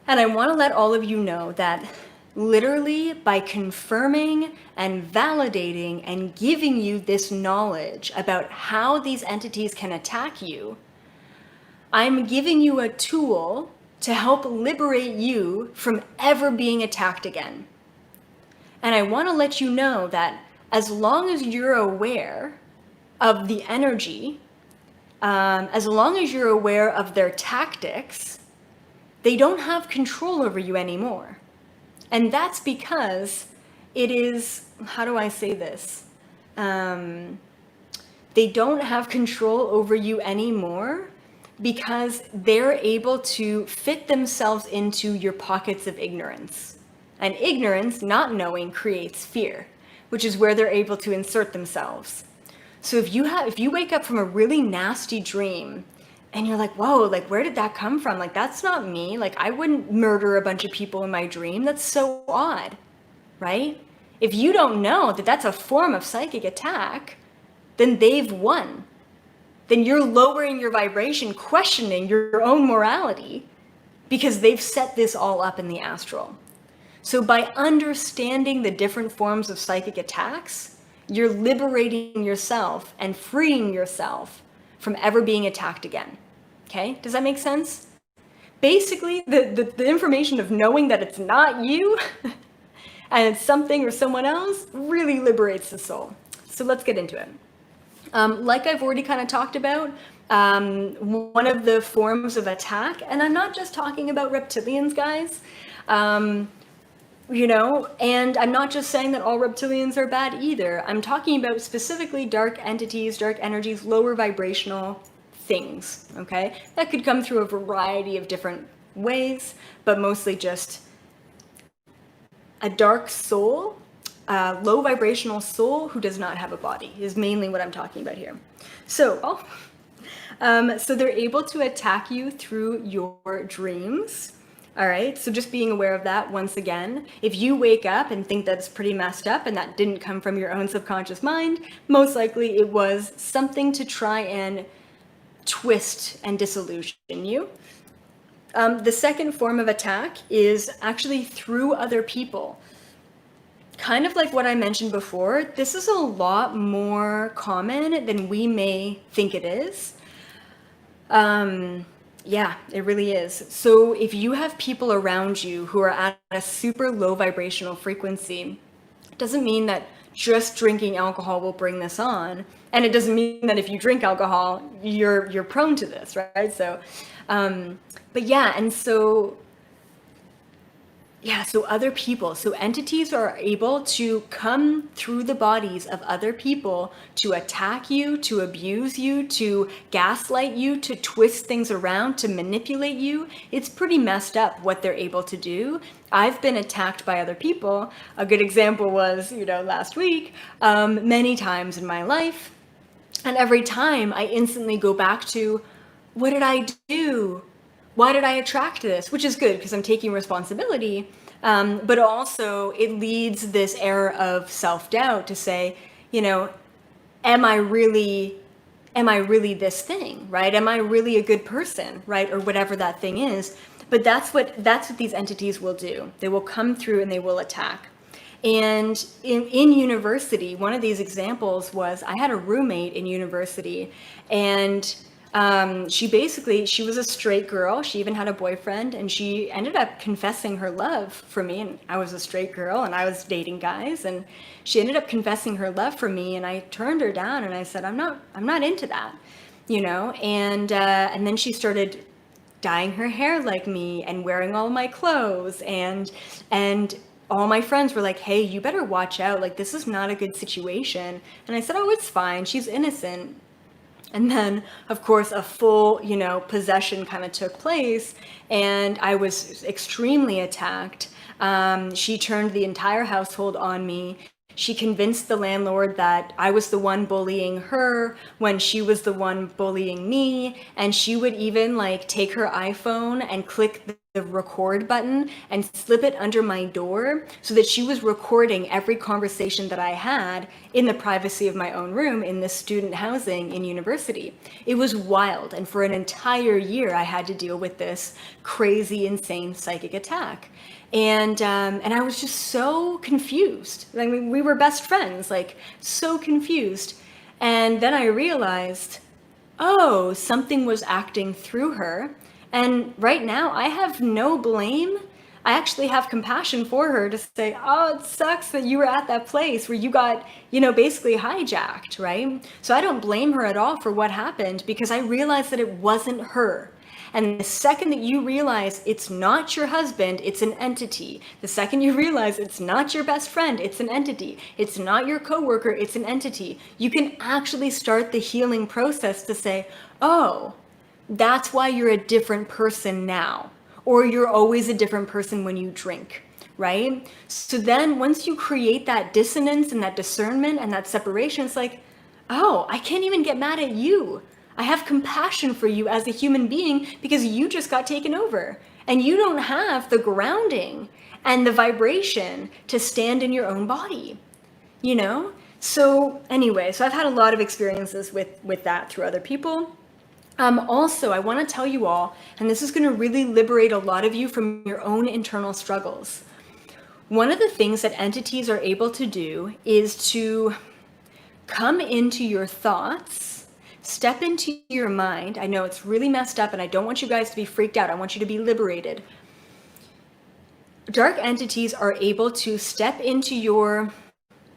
And I want to let all of you know that literally by confirming and validating and giving you this knowledge about how these entities can attack you, I'm giving you a tool to help liberate you from ever being attacked again. And I want to let you know that as long as you're aware of the energy, as long as you're aware of their tactics, they don't have control over you anymore. And that's because it is, how do I say this? They don't have control over you anymore because they're able to fit themselves into your pockets of ignorance. And ignorance, not knowing, creates fear, which is where they're able to insert themselves. So if you wake up from a really nasty dream and you're like, whoa, like, where did that come from? Like, that's not me. Like, I wouldn't murder a bunch of people in my dream. That's so odd, right? If you don't know that that's a form of psychic attack, then they've won. Then you're lowering your vibration, questioning your own morality, because they've set this all up in the astral. So by understanding the different forms of psychic attacks, you're liberating yourself and freeing yourself from ever being attacked again. Okay, does that make sense? Basically, the information of knowing that it's not you and it's something or someone else really liberates the soul. So let's get into it. Like I've already kind of talked about, one of the forms of attack, and I'm not just talking about reptilians, guys, you know, and I'm not just saying that all reptilians are bad either. I'm talking about specifically dark entities, dark energies, lower vibrational things, okay? That could come through a variety of different ways, but mostly just a dark soul, low vibrational soul who does not have a body is mainly what I'm talking about here. So they're able to attack you through your dreams. All right, so just being aware of that once again. If you wake up and think that's pretty messed up and that didn't come from your own subconscious mind, most likely it was something to try and twist and disillusion you. The second form of attack is actually through other people. Kind of like what I mentioned before, this is a lot more common than we may think it is. Yeah, it really is. So if you have people around you who are at a super low vibrational frequency, it doesn't mean that just drinking alcohol will bring this on. And it doesn't mean that if you drink alcohol, you're prone to this, right? So, but yeah, and so, yeah, so other people, so entities are able to come through the bodies of other people to attack you, to abuse you, to gaslight you, to twist things around, to manipulate you. It's pretty messed up what they're able to do. I've been attacked by other people. A good example was, you know, last week, many times in my life. And every time I instantly go back to, what did I do? Why did I attract this? Which is good because I'm taking responsibility, but also it leads this era of self-doubt to say, you know, am I really this thing, right? Am I really a good person, right? Or whatever that thing is. But that's what these entities will do. They will come through and they will attack. And in university, one of these examples was I had a roommate in university, and she was a straight girl. She even had a boyfriend, and she ended up confessing her love for me. And I was a straight girl and I was dating guys, and she ended up confessing her love for me. And I turned her down and I said, I'm not into that, you know? And then she started dyeing her hair like me and wearing all my clothes, and all my friends were like, hey, you better watch out. Like, this is not a good situation. And I said, oh, it's fine. She's innocent. And then, of course, a full, you know, possession kind of took place, and I was extremely attacked. She turned the entire household on me. She convinced the landlord that I was the one bullying her when she was the one bullying me. And she would even like take her iPhone and click record button and slip it under my door so that she was recording every conversation that I had in the privacy of my own room in this student housing in university. It was wild. And for an entire year, I had to deal with this crazy, insane psychic attack. And I was just so confused. I mean, we were best friends, like so confused. And then I realized, oh, something was acting through her. And right now I have no blame. I actually have compassion for her to say, oh, it sucks that you were at that place where you got, basically hijacked, right? So I don't blame her at all for what happened because I realized that it wasn't her. And the second that you realize it's not your husband, it's an entity. The second you realize it's not your best friend, it's an entity. It's not your coworker, it's an entity. You can actually start the healing process to say, oh, that's why you're a different person now. Or you're always a different person when you drink, right? So then once you create that dissonance and that discernment and that separation, it's like, oh, I can't even get mad at you. I have compassion for you as a human being because you just got taken over and you don't have the grounding and the vibration to stand in your own body, So anyway, so I've had a lot of experiences with that through other people. Also, I want to tell you all, and this is going to really liberate a lot of you from your own internal struggles. One of the things that entities are able to do is to come into your thoughts, step into your mind. I know it's really messed up and I don't want you guys to be freaked out. I want you to be liberated. Dark entities are able to step into your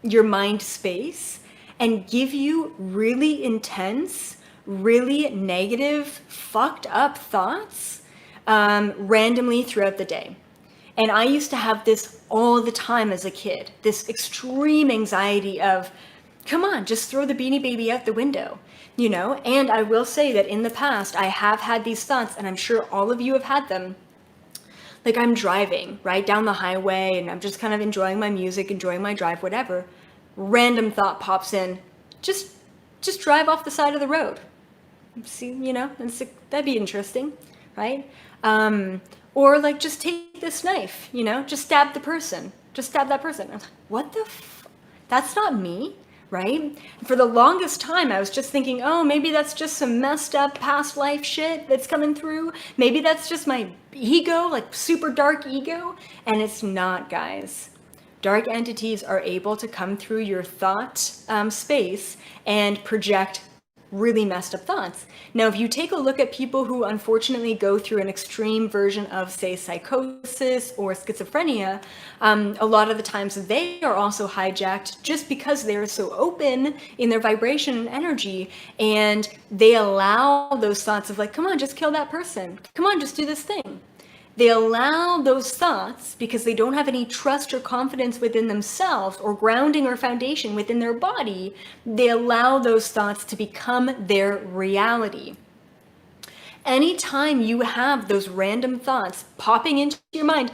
mind space and give you really intense, really negative, fucked up thoughts randomly throughout the day. And I used to have this all the time as a kid, this extreme anxiety of, come on, just throw the Beanie Baby out the window, And I will say that in the past, I have had these thoughts, and I'm sure all of you have had them. Like I'm driving right down the highway and I'm just kind of enjoying my music, enjoying my drive, whatever. Random thought pops in, just drive off the side of the road. See, that'd be interesting, right? Or like, just take this knife, just stab the person, just stab that person. I'm like, what the that's not me, right? For the longest time, I was just thinking, oh, maybe that's just some messed up past life shit that's coming through. Maybe that's just my ego, like super dark ego. And it's not, guys. Dark entities are able to come through your thought space and project really messed up thoughts. Now, if you take a look at people who unfortunately go through an extreme version of, say, psychosis or schizophrenia, a lot of the times they are also hijacked just because they are so open in their vibration and energy, and they allow those thoughts of like, come on, just kill that person. Come on, just do this thing. They allow those thoughts because they don't have any trust or confidence within themselves or grounding or foundation within their body. They allow those thoughts to become their reality. Anytime you have those random thoughts popping into your mind,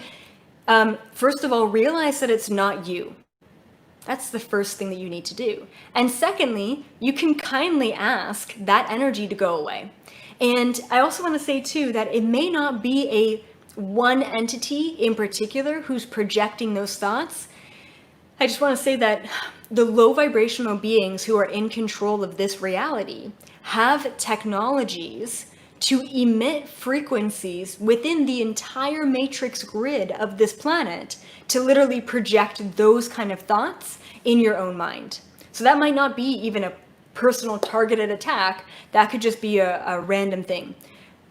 first of all, realize that it's not you. That's the first thing that you need to do. And secondly, you can kindly ask that energy to go away. And I also want to say too that it may not be a one entity in particular who's projecting those thoughts. I just want to say that the low vibrational beings who are in control of this reality have technologies to emit frequencies within the entire matrix grid of this planet to literally project those kind of thoughts in your own mind. So that might not be even a personal targeted attack. That could just be a random thing.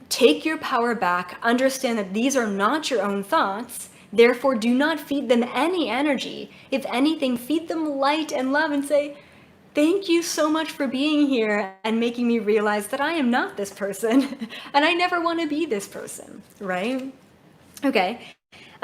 Take your power back, understand that these are not your own thoughts, therefore do not feed them any energy. If anything, feed them light and love and say, thank you so much for being here and making me realize that I am not this person and I never want to be this person, right? Okay.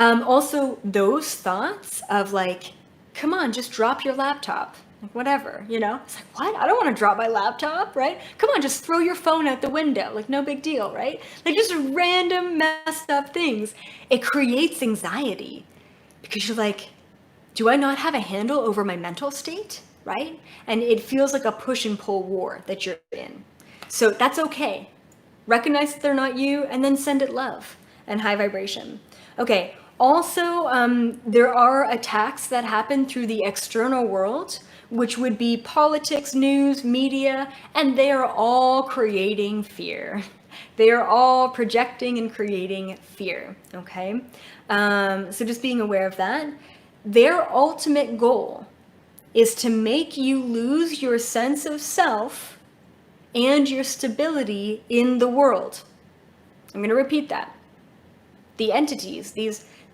Also, those thoughts of like, come on, just drop your laptop. Like whatever, It's like, what? I don't want to drop my laptop, right? Come on, just throw your phone out the window. Like, no big deal, right? Like, just random messed up things. It creates anxiety because you're like, do I not have a handle over my mental state, right? And it feels like a push and pull war that you're in. So that's okay. Recognize that they're not you and then send it love. and high vibration. Okay, also, there are attacks that happen through the external world, which would be politics, news, media, and they are all creating fear. They are all projecting and creating fear, okay? So just being aware of that. Their ultimate goal is to make you lose your sense of self and your stability in the world. I'm going to repeat that. The entities,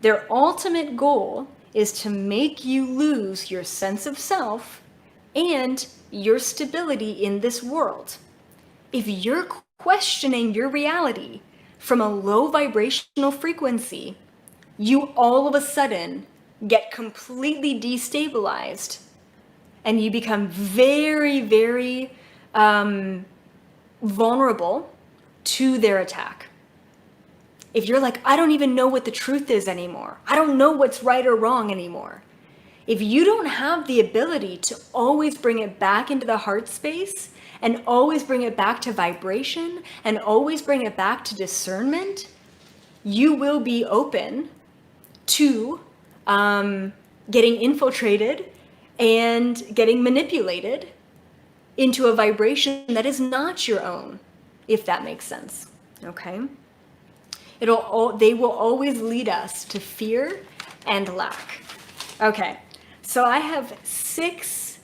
their ultimate goal is to make you lose your sense of self and your stability in this world. If you're questioning your reality from a low vibrational frequency, you all of a sudden get completely destabilized and you become very, very vulnerable to their attack. If you're like, I don't even know what the truth is anymore. I don't know what's right or wrong anymore. If you don't have the ability to always bring it back into the heart space and always bring it back to vibration and always bring it back to discernment, you will be open to getting infiltrated and getting manipulated into a vibration that is not your own, if that makes sense, okay? They will always lead us to fear and lack. Okay, so I have six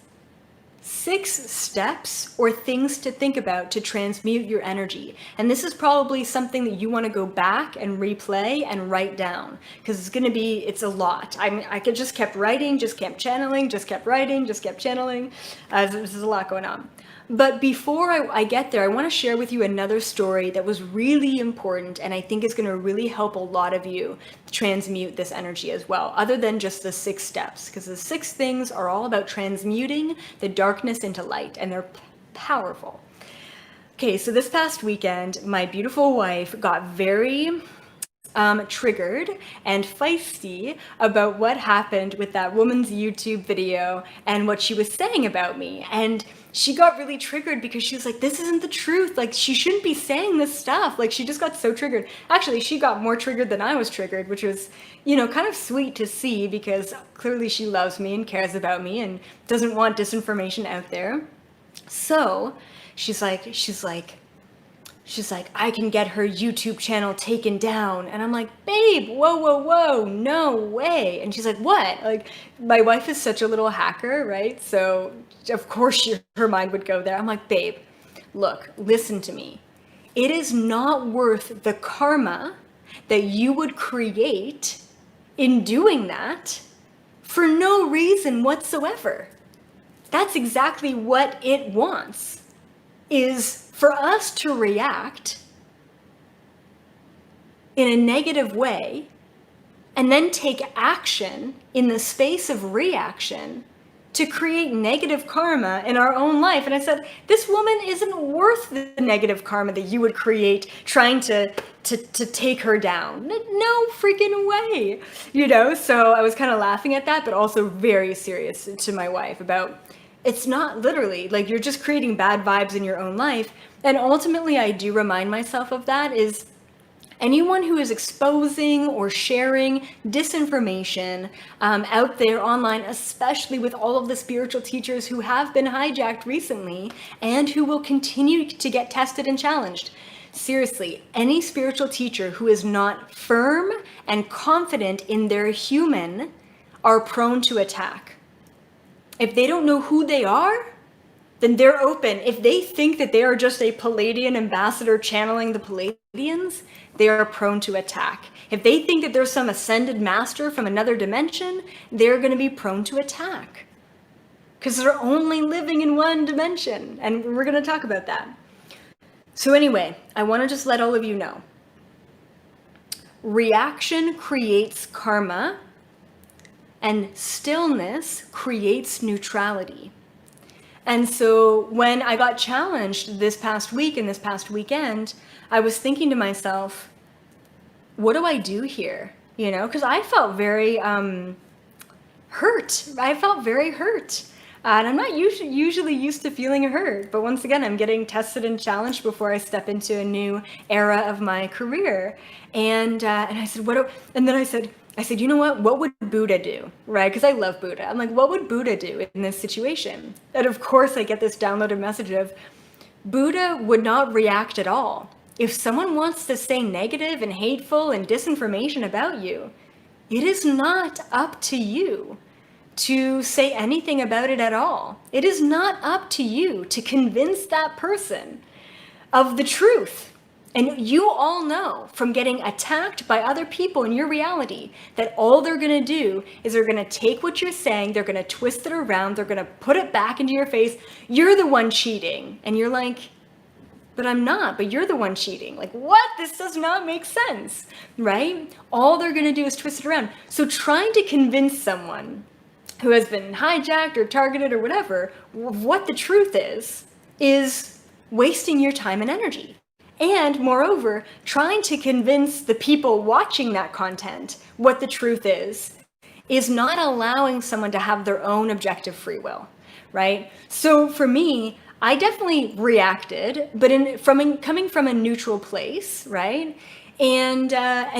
steps or things to think about to transmute your energy. And this is probably something that you want to go back and replay and write down, because it's a lot. I just kept writing, just kept channeling, just kept writing, just kept channeling. There's a lot going on. But before I get there, I want to share with you another story that was really important and I think is going to really help a lot of you transmute this energy as well, other than just the 6 steps, because the 6 things are all about transmuting the darkness into light, and they're powerful. Okay, so this past weekend, my beautiful wife got very triggered and feisty about what happened with that woman's YouTube video and what she was saying about me. And she got really triggered because she was like, this isn't the truth. Like, she shouldn't be saying this stuff. Like, she just got so triggered. Actually, she got more triggered than I was triggered, which was, kind of sweet to see, because clearly she loves me and cares about me and doesn't want disinformation out there. So she's like, I can get her YouTube channel taken down. And I'm like, babe, whoa, no way. And she's like, what? Like, my wife is such a little hacker, right? So of course her mind would go there. I'm like, babe, look, listen to me. It is not worth the karma that you would create in doing that for no reason whatsoever. That's exactly what it wants, is for us to react in a negative way and then take action in the space of reaction to create negative karma in our own life. And I said, this woman isn't worth the negative karma that you would create trying to take her down. No freaking way. So I was kind of laughing at that, but also very serious to my wife about, it's not literally, like, you're just creating bad vibes in your own life. And ultimately, I do remind myself of that, is anyone who is exposing or sharing disinformation out there online, especially with all of the spiritual teachers who have been hijacked recently and who will continue to get tested and challenged. Seriously, any spiritual teacher who is not firm and confident in their human are prone to attack. If they don't know who they are, then they're open. If they think that they are just a Palladian ambassador channeling the Palladians, they are prone to attack. If they think that there's some ascended master from another dimension, they're going to be prone to attack, because they're only living in one dimension. And we're going to talk about that. So anyway, I want to just let all of you know. Reaction creates karma, and stillness creates neutrality. And so when I got challenged this past week and this past weekend, I was thinking to myself, what do I do here? Because I felt very hurt. I felt very hurt. And I'm not usually used to feeling hurt, but once again, I'm getting tested and challenged before I step into a new era of my career. And I said, and then I said, you know what would Buddha do, right? Because I love Buddha. I'm like, what would Buddha do in this situation? And of course, I get this downloaded message of, Buddha would not react at all. If someone wants to say negative and hateful and disinformation about you, it is not up to you to say anything about it at all. It is not up to you to convince that person of the truth. And you all know from getting attacked by other people in your reality that all they're going to do is they're going to take what you're saying, they're going to twist it around, they're going to put it back into your face. You're the one cheating. And you're like, but I'm not, but you're the one cheating. Like, what? This does not make sense, right? All they're going to do is twist it around. So trying to convince someone who has been hijacked or targeted or whatever, what the truth is wasting your time and energy. And moreover, trying to convince the people watching that content what the truth is not allowing someone to have their own objective free will, right? So for me, I definitely reacted, but coming from a neutral place, right? And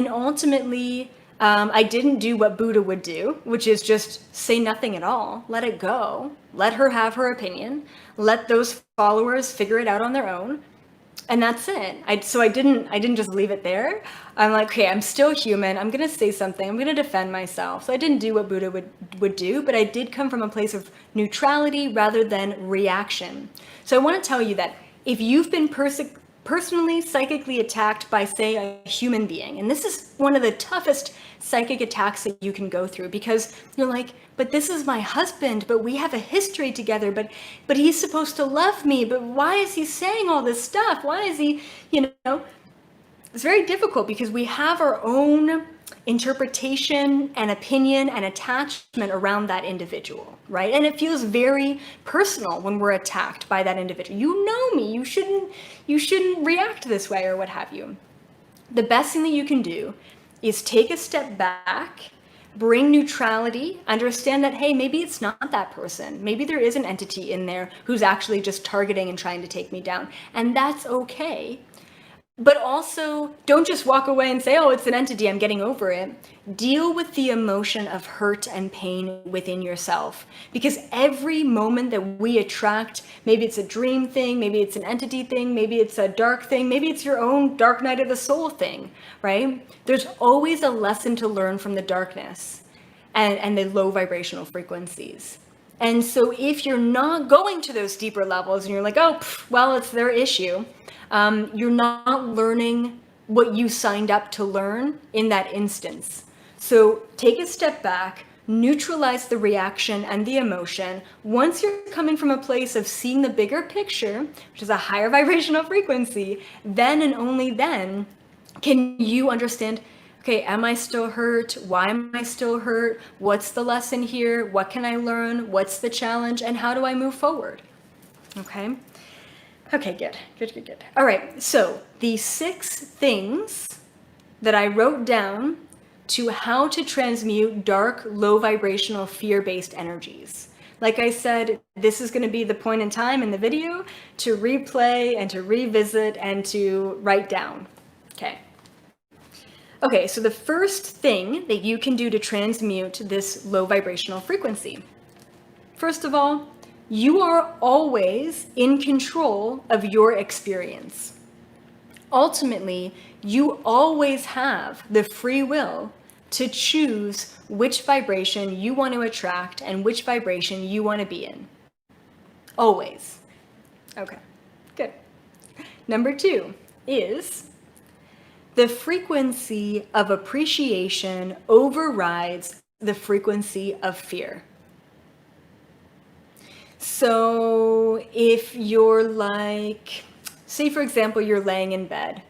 ultimately, I didn't do what Buddha would do, which is just say nothing at all, let it go, let her have her opinion, let those followers figure it out on their own, and that's it. So I didn't just leave it there. I'm like, okay, I'm still human. I'm gonna say something. I'm gonna defend myself. So I didn't do what Buddha would do, but I did come from a place of neutrality rather than reaction. So I want to tell you that if you've been personally psychically attacked by, say, a human being, and this is one of the toughest psychic attacks that you can go through, because you're like, but this is my husband, but we have a history together, but he's supposed to love me, but why is he saying all this stuff? Why is he, it's very difficult because we have our own interpretation and opinion and attachment around that individual, right? And it feels very personal when we're attacked by that individual. You know me, you shouldn't react this way or what have you. The best thing that you can do is take a step back, bring neutrality, understand that, hey, maybe it's not that person. Maybe there is an entity in there who's actually just targeting and trying to take me down. And that's okay. But also, don't just walk away and say, oh, it's an entity, I'm getting over it. Deal with the emotion of hurt and pain within yourself. Because every moment that we attract, maybe it's a dream thing, maybe it's an entity thing, maybe it's a dark thing, maybe it's your own dark night of the soul thing, right? There's always a lesson to learn from the darkness and the low vibrational frequencies. And so if you're not going to those deeper levels and you're like, oh, well, it's their issue, you're not learning what you signed up to learn in that instance. So take a step back, neutralize the reaction and the emotion. Once you're coming from a place of seeing the bigger picture, which is a higher vibrational frequency, then and only then can you understand, okay, am I still hurt? Why am I still hurt? What's the lesson here? What can I learn? What's the challenge? And how do I move forward? Okay. Okay, good. All right, so the 6 things that I wrote down to how to transmute dark, low vibrational, fear-based energies. Like I said, this is going to be the point in time in the video to replay and to revisit and to write down. Okay, so the first thing that you can do to transmute this low vibrational frequency. First of all, you are always in control of your experience. Ultimately, you always have the free will to choose which vibration you want to attract and which vibration you want to be in. Always. Okay, good. Number 2 is the frequency of appreciation overrides the frequency of fear. So if you're like, say for example, you're laying in bed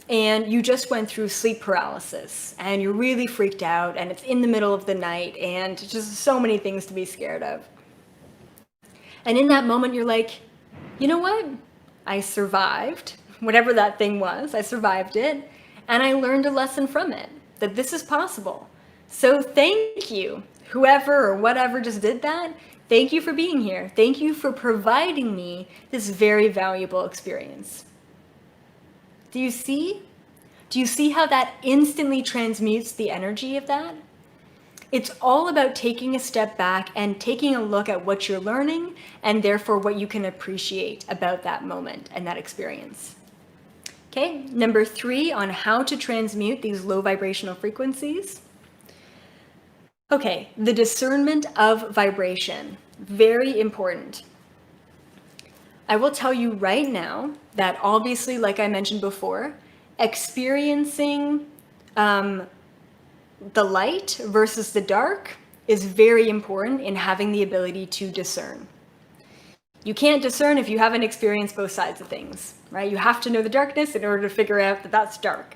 and you just went through sleep paralysis and you're really freaked out and it's in the middle of the night and just so many things to be scared of. And in that moment, you're like, you know what? I survived, whatever that thing was, I survived it, and I learned a lesson from it, that this is possible. So thank you, whoever or whatever just did that. Thank you for being here. Thank you for providing me this very valuable experience. Do you see? Do you see how that instantly transmutes the energy of that? It's all about taking a step back and taking a look at what you're learning and therefore what you can appreciate about that moment and that experience. Okay, number 3 on how to transmute these low vibrational frequencies. Okay, the discernment of vibration, very important. I will tell you right now that obviously, like I mentioned before, experiencing the light versus the dark is very important in having the ability to discern. You can't discern if you haven't experienced both sides of things, right? You have to know the darkness in order to figure out that that's dark.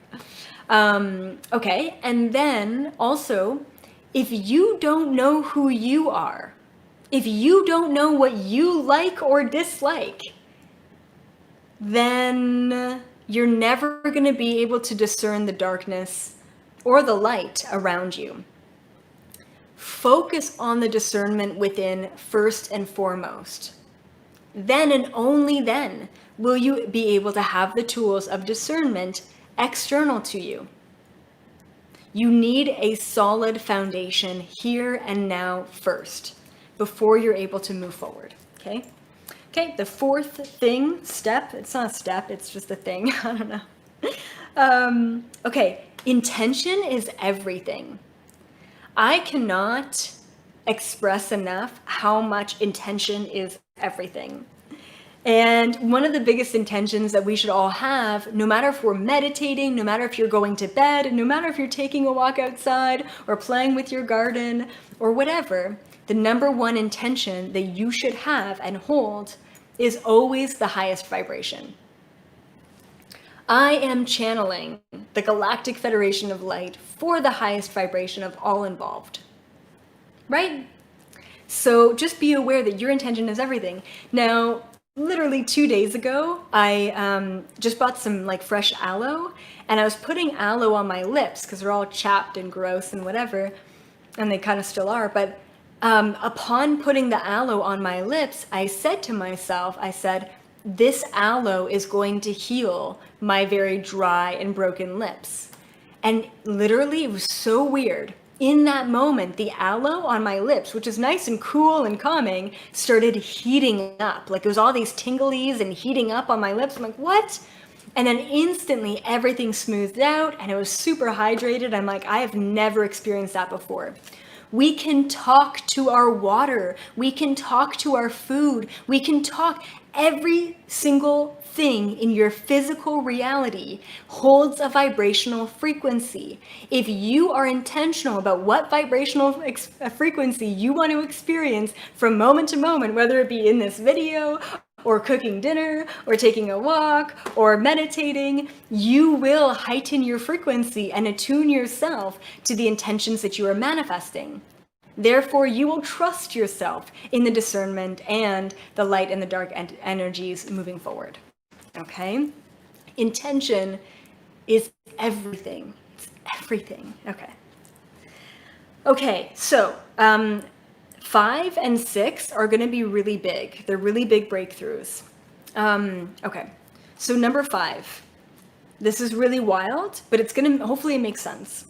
Okay, and then also, if you don't know who you are, if you don't know what you like or dislike, then you're never going to be able to discern the darkness or the light around you. Focus on the discernment within first and foremost. Then and only then will you be able to have the tools of discernment external to you. You need a solid foundation here and now first before you're able to move forward, okay? Okay, the 4th step, it's not a step, it's just a thing, I don't know. Okay, intention is everything. I cannot express enough how much intention is everything. And one of the biggest intentions that we should all have, no matter if we're meditating, no matter if you're going to bed, no matter if you're taking a walk outside or playing with your garden or whatever, the number one intention that you should have and hold is always the highest vibration. I am channeling the Galactic Federation of Light for the highest vibration of all involved, right? So just be aware that your intention is everything. Now, literally 2 days ago, I just bought some like fresh aloe, and I was putting aloe on my lips because they're all chapped and gross and whatever, and they kind of still are. But upon putting the aloe on my lips, I said to myself, I said, this aloe is going to heal my very dry and broken lips. And literally, it was so weird. In that moment, the aloe on my lips, which is nice and cool and calming, started heating up. Like it was all these tinglies and heating up on my lips. I'm like, what? And then instantly everything smoothed out and it was super hydrated. I'm like, I have never experienced that before. We can talk to our water. We can talk to our food. We can talk. Every single thing in your physical reality holds a vibrational frequency. If you are intentional about what vibrational frequency you want to experience from moment to moment, whether it be in this video or cooking dinner or taking a walk or meditating, you will heighten your frequency and attune yourself to the intentions that you are manifesting. Therefore, you will trust yourself in the discernment and the light and the dark energies moving forward. Okay? Intention is everything. It's everything. Okay. Okay, so 5 and 6 are going to be really big. They're really big breakthroughs. Okay, so number 5. This is really wild, but it's going to hopefully make sense.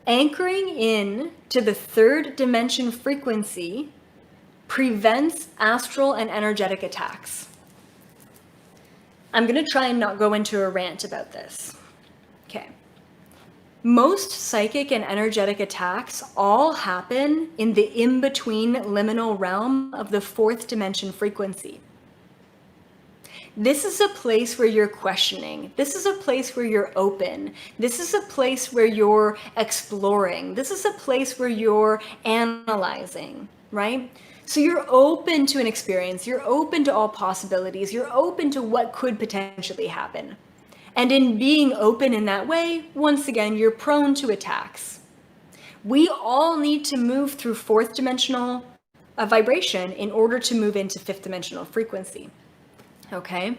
Anchoring in to the 3rd dimension frequency prevents astral and energetic attacks. I'm going to try and not go into a rant about this. Okay. Most psychic and energetic attacks all happen in the in-between liminal realm of the 4th dimension frequency. This is a place where you're questioning. This is a place where you're open. This is a place where you're exploring. This is a place where you're analyzing, right? So you're open to an experience. You're open to all possibilities. You're open to what could potentially happen. And in being open in that way, once again, you're prone to attacks. We all need to move through 4th dimensional vibration in order to move into 5th dimensional frequency. Okay,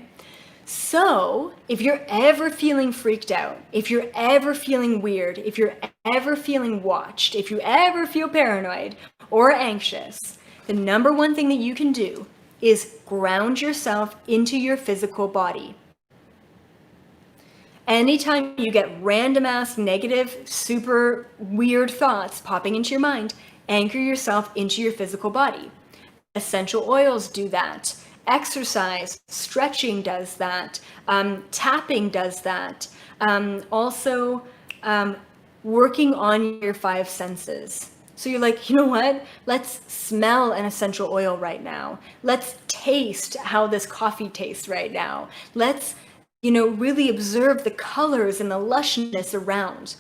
so if you're ever feeling freaked out, if you're ever feeling weird, if you're ever feeling watched, if you ever feel paranoid or anxious, the number one thing that you can do is ground yourself into your physical body. Anytime you get random ass negative, super weird thoughts popping into your mind, anchor yourself into your physical body. Essential oils do that. Exercise, stretching does that. Tapping does that. Also, working on your five senses. So you're like, you know what? Let's smell an essential oil right now. Let's taste how this coffee tastes right now. Let's, really observe the colors and the lushness around.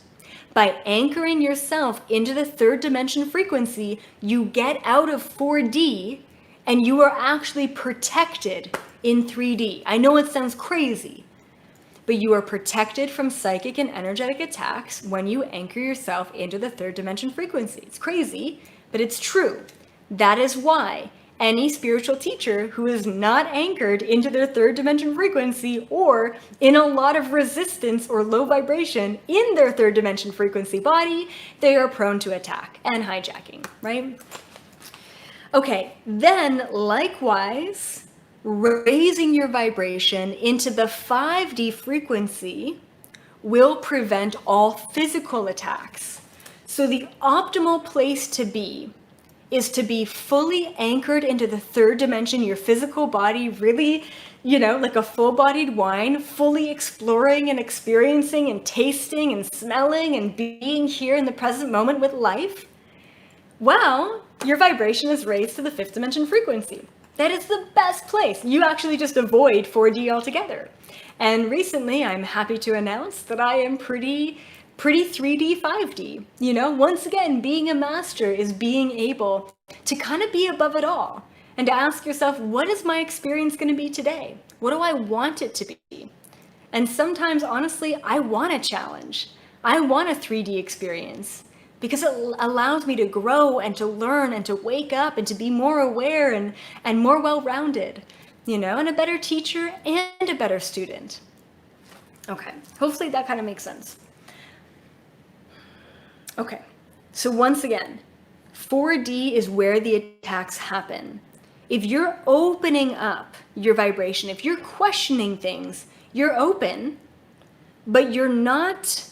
By anchoring yourself into the third dimension frequency, you get out of 4D and you are actually protected in 3D. I know it sounds crazy, but you are protected from psychic and energetic attacks when you anchor yourself into the third dimension frequency. It's crazy, but it's true. That is why any spiritual teacher who is not anchored into their third dimension frequency or in a lot of resistance or low vibration in their third dimension frequency body, they are prone to attack and hijacking, right? Okay, then likewise, raising your vibration into the 5D frequency will prevent all physical attacks. So the optimal place to be is to be fully anchored into the third dimension, your physical body, really, like a full-bodied wine, fully exploring and experiencing and tasting and smelling and being here in the present moment with life. Wow, your vibration is raised to the fifth dimension frequency. That is the best place. You actually just avoid 4D altogether. And recently, I'm happy to announce that I am pretty 3D, 5D. Once again, being a master is being able to kind of be above it all and to ask yourself, what is my experience going to be today? What do I want it to be? And sometimes, honestly, I want a challenge. I want a 3D experience because it allows me to grow and to learn and to wake up and to be more aware and more well-rounded, and a better teacher and a better student. Okay, hopefully that kind of makes sense. Okay, so once again, 4D is where the attacks happen. If you're opening up your vibration, if you're questioning things, you're open, but you're not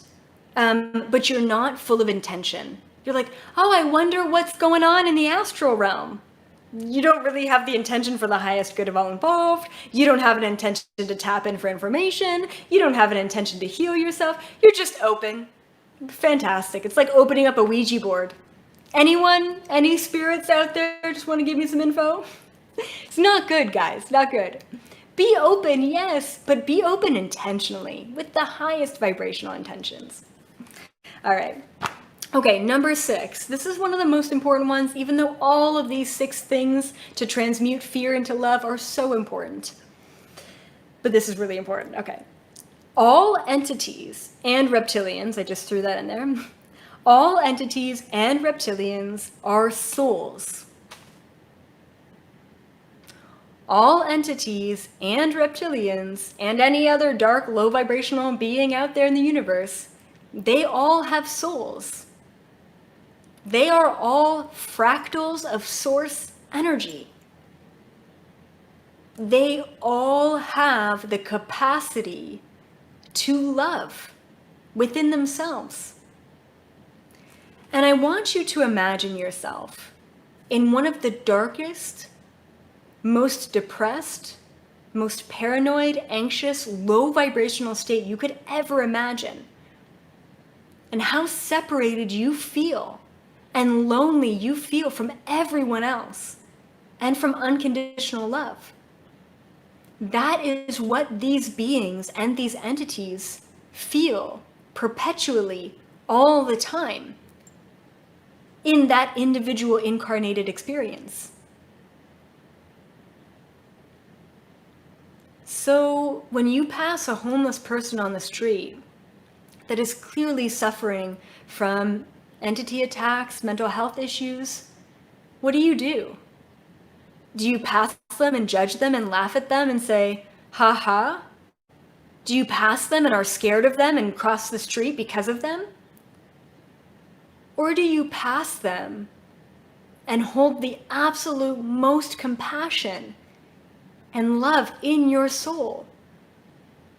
full of intention. You're like, oh, I wonder what's going on in the astral realm. You don't really have the intention for the highest good of all involved. You don't have an intention to tap in for information. You don't have an intention to heal yourself. You're just open. Fantastic. It's like opening up a Ouija board. Anyone? Any spirits out there just want to give me some info? It's not good, guys. Not good. Be open, yes, but be open intentionally with the highest vibrational intentions. All right. Okay, number 6. This is one of the most important ones, even though all of these 6 things to transmute fear into love are so important. But this is really important. Okay. All entities and reptilians, I just threw that in there. All entities and reptilians are souls. All entities and reptilians and any other dark, low vibrational being out there in the universe, they all have souls. They are all fractals of source energy. They all have the capacity to love within themselves. And I want you to imagine yourself in one of the darkest, most depressed, most paranoid, anxious, low vibrational state you could ever imagine. And how separated you feel and lonely you feel from everyone else and from unconditional love. That is what these beings and these entities feel perpetually all the time in that individual incarnated experience. So when you pass a homeless person on the street that is clearly suffering from entity attacks, mental health issues, what do? Do you pass them and judge them and laugh at them and say, ha ha? Do you pass them and are scared of them and cross the street because of them? Or do you pass them and hold the absolute most compassion and love in your soul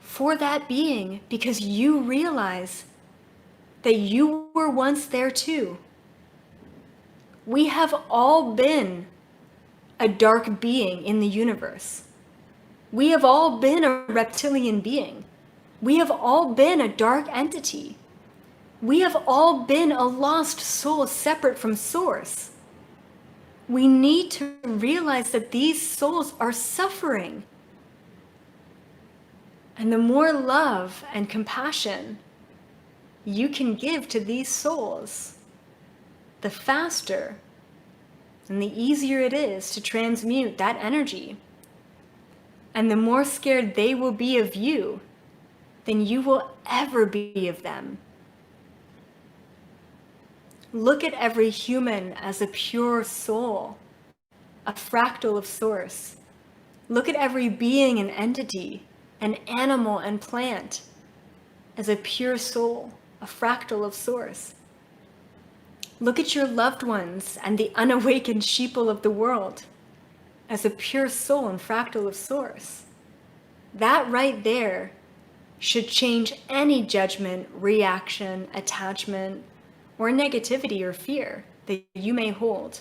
for that being, because you realize that you were once there too. We have all been a dark being in the universe. We have all been a reptilian being. We have all been a dark entity. We have all been a lost soul separate from Source. We need to realize that these souls are suffering. And the more love and compassion you can give to these souls, the faster and the easier it is to transmute that energy. And the more scared they will be of you than you will ever be of them. Look at every human as a pure soul, a fractal of Source. Look at every being and entity, an animal and plant, as a pure soul, a fractal of Source. Look at your loved ones and the unawakened sheeple of the world as a pure soul and fractal of Source. That right there should change any judgment, reaction, attachment, or negativity or fear that you may hold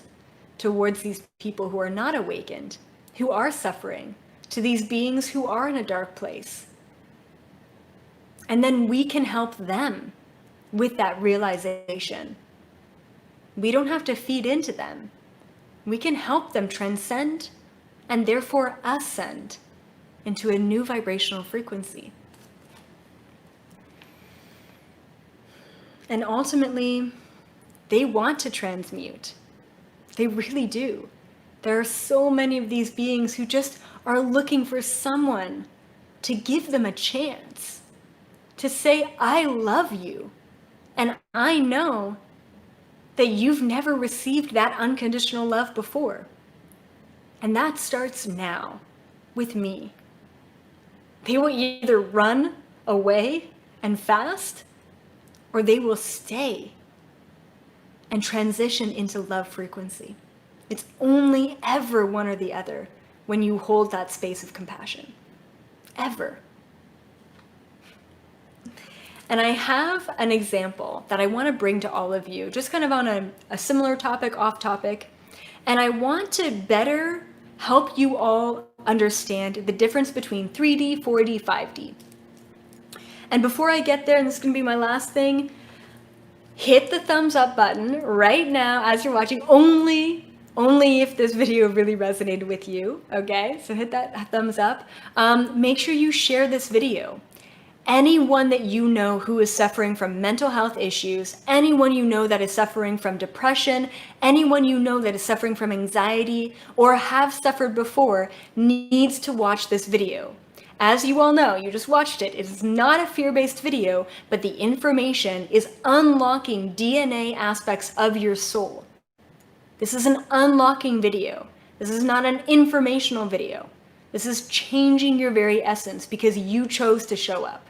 towards these people who are not awakened, who are suffering, to these beings who are in a dark place. And then we can help them with that realization. We don't have to feed into them. We can help them transcend and therefore ascend into a new vibrational frequency. And ultimately, they want to transmute. They really do. There are so many of these beings who just are looking for someone to give them a chance, to say, I love you, and I know that you've never received that unconditional love before. And that starts now with me. They will either run away and fast, or they will stay and transition into love frequency. It's only ever one or the other when you hold that space of compassion. Ever. And I have an example that I want to bring to all of you, just kind of on a similar topic, off topic. And I want to better help you all understand the difference between 3D, 4D, 5D. And before I get there, and this is going to be my last thing, hit the thumbs up button right now as you're watching, only if this video really resonated with you, okay? So hit that thumbs up. Make sure you share this video. Anyone that you know who is suffering from mental health issues, anyone you know that is suffering from depression, anyone you know that is suffering from anxiety or have suffered before needs to watch this video. As you all know, you just watched it. It is not a fear-based video, but the information is unlocking DNA aspects of your soul. This is an unlocking video. This is not an informational video. This is changing your very essence because you chose to show up.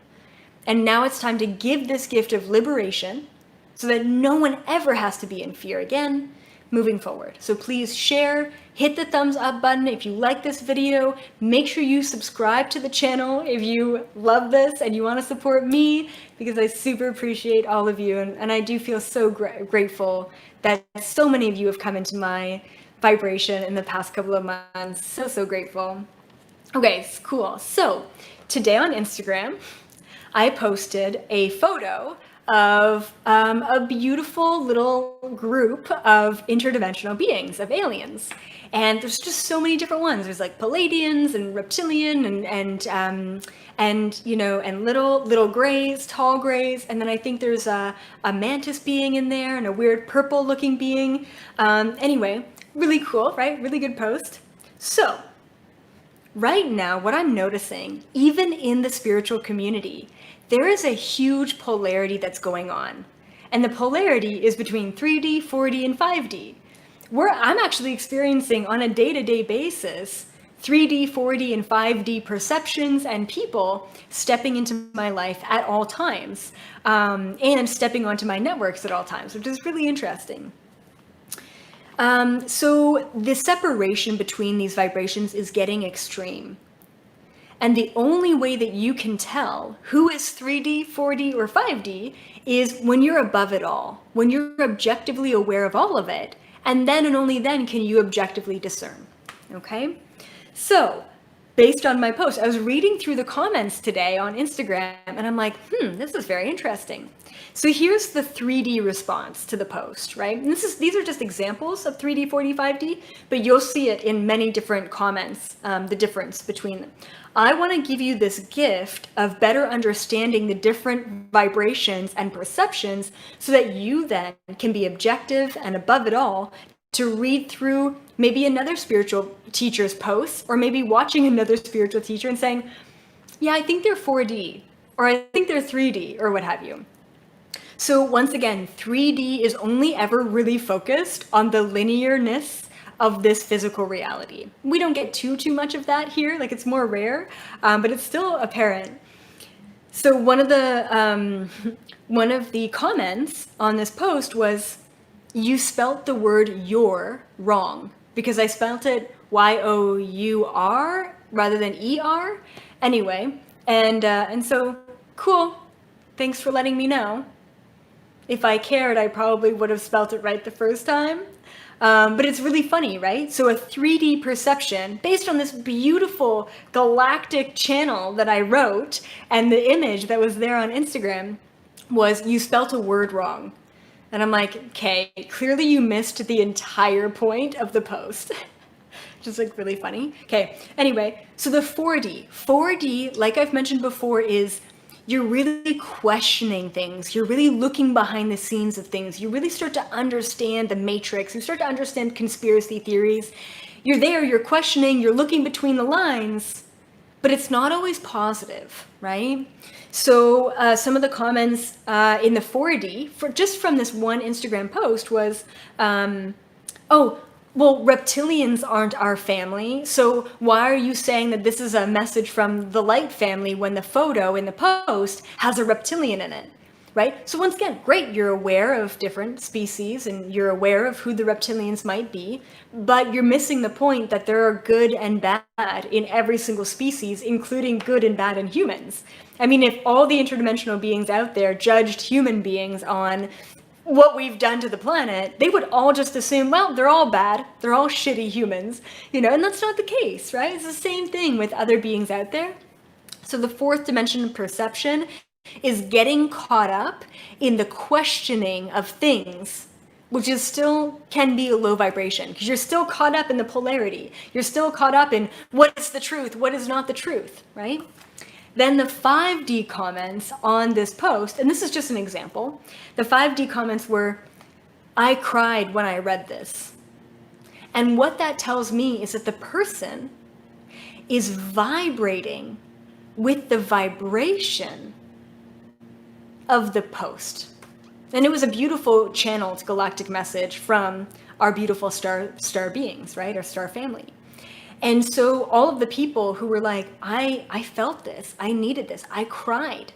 And now it's time to give this gift of liberation so that no one ever has to be in fear again moving forward. So please share, hit the thumbs up button if you like this video. Make sure you subscribe to the channel if you love this and you want to support me, because I super appreciate all of you. And I do feel so grateful that so many of you have come into my vibration in the past couple of months. So grateful. Okay, cool. So today on Instagram, I posted a photo of a beautiful little group of interdimensional beings, of aliens. And there's just so many different ones. There's like Palladians and Reptilian and you know, and little grays, tall grays. And then I think there's a mantis being in there and a weird purple looking being. Anyway, really cool, right? Really good post. So right now, what I'm noticing, even in the spiritual community, there is a huge polarity that's going on. And the polarity is between 3D, 4D, and 5D. Where I'm actually experiencing on a day-to-day basis 3D, 4D, and 5D perceptions and people stepping into my life at all times, and stepping onto my networks at all times, which is really interesting. So the separation between these vibrations is getting extreme. And the only way that you can tell who is 3D, 4D, or 5D is when you're above it all, when you're objectively aware of all of it, and then and only then can you objectively discern, okay? So, based on my post, I was reading through the comments today on Instagram, and I'm like, this is very interesting. So here's the 3D response to the post, right? And these are just examples of 3D, 4D, 5D, but you'll see it in many different comments, the difference between them. I want to give you this gift of better understanding the different vibrations and perceptions so that you then can be objective and above it all to read through maybe another spiritual teacher's posts, or maybe watching another spiritual teacher and saying, yeah, I think they're 4D, or I think they're 3D, or what have you. So once again, 3D is only ever really focused on the linearness of this physical reality. We don't get too much of that here, like it's more rare, but it's still apparent. So one of the comments on this post was, you spelt the word your wrong, because I spelt it Y-O-U-R rather than E-R. Anyway, and so cool, thanks for letting me know. If I cared, I probably would have spelt it right the first time. But it's really funny, right? So a 3D perception based on this beautiful galactic channel that I wrote, and the image that was there on Instagram was, you spelt a word wrong. And I'm like, okay, clearly you missed the entire point of the post. Just like really funny. Okay, anyway, so the 4D, like I've mentioned before, is you're really questioning things. You're really looking behind the scenes of things. You really start to understand the matrix. You start to understand conspiracy theories. You're there, you're questioning, you're looking between the lines, but it's not always positive, right? So some of the comments in the 4D, just from this one Instagram post was, oh, well, reptilians aren't our family, so why are you saying that this is a message from the light family when the photo in the post has a reptilian in it, right? So once again, great, you're aware of different species and you're aware of who the reptilians might be, but you're missing the point that there are good and bad in every single species, including good and bad in humans. I mean, if all the interdimensional beings out there judged human beings on what we've done to the planet, they would all just assume, well, they're all bad, they're all shitty humans, and that's not the case, right? It's the same thing with other beings out there. So the fourth dimension of perception is getting caught up in the questioning of things, which is still can be a low vibration, because you're still caught up in the polarity. You're still caught up in what is the truth, what is not the truth, right? Then the 5D comments on this post, and this is just an example, the 5D comments were, I cried when I read this. And what that tells me is that the person is vibrating with the vibration of the post. And it was a beautiful channeled galactic message from our beautiful star beings, right? Our star family. And so all of the people who were like, I felt this, I needed this, I cried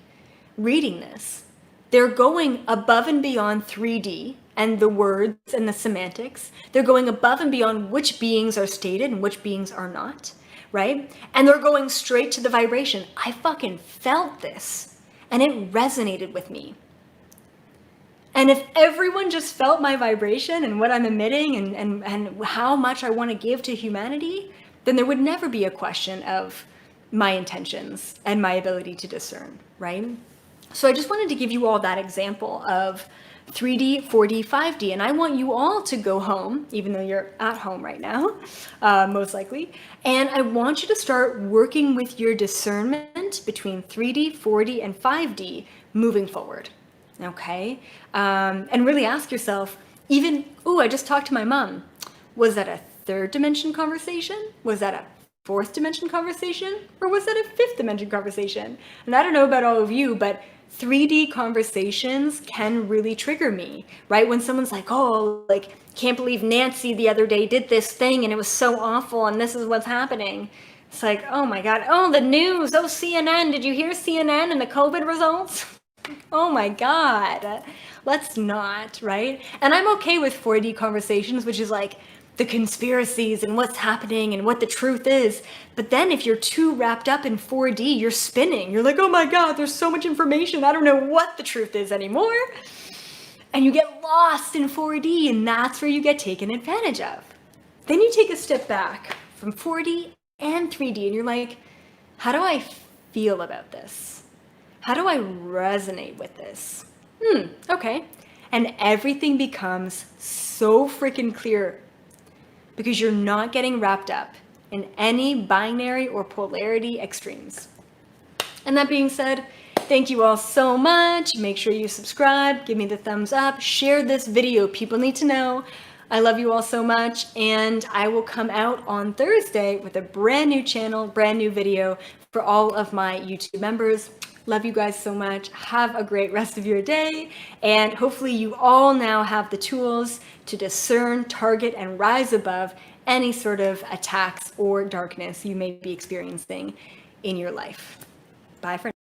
reading this, they're going above and beyond 3D and the words and the semantics. They're going above and beyond which beings are stated and which beings are not, right? And they're going straight to the vibration. I fucking felt this and it resonated with me. And if everyone just felt my vibration and what I'm emitting and how much I want to give to humanity, then there would never be a question of my intentions and my ability to discern, right? So I just wanted to give you all that example of 3D, 4D, 5D, and I want you all to go home, even though you're at home right now, most likely, and I want you to start working with your discernment between 3D, 4D, and 5D moving forward, okay? And really ask yourself, I just talked to my mom. Was that a third dimension conversation? Was that a fourth dimension conversation? Or was that a fifth dimension conversation? And I don't know about all of you, but 3D conversations can really trigger me, right? When someone's like, can't believe Nancy the other day did this thing and it was so awful and this is what's happening. It's like, oh my God, the news, CNN, did you hear CNN and the COVID results? Oh my God. Let's not, right? And I'm okay with 4D conversations, which is like the conspiracies and what's happening and what the truth is. But then if you're too wrapped up in 4D, you're spinning. You're like, oh my God, there's so much information. I don't know what the truth is anymore. And you get lost in 4D, and that's where you get taken advantage of. Then you take a step back from 4D and 3D, and you're like, how do I feel about this? How do I resonate with this? Okay. And everything becomes so freaking clear because you're not getting wrapped up in any binary or polarity extremes. And that being said, thank you all so much. Make sure you subscribe, give me the thumbs up, share this video. People need to know. I love you all so much, and I will come out on Thursday with a brand new channel, brand new video for all of my YouTube members. Love you guys so much. Have a great rest of your day, and hopefully you all now have the tools to discern, target, and rise above any sort of attacks or darkness you may be experiencing in your life. Bye for now.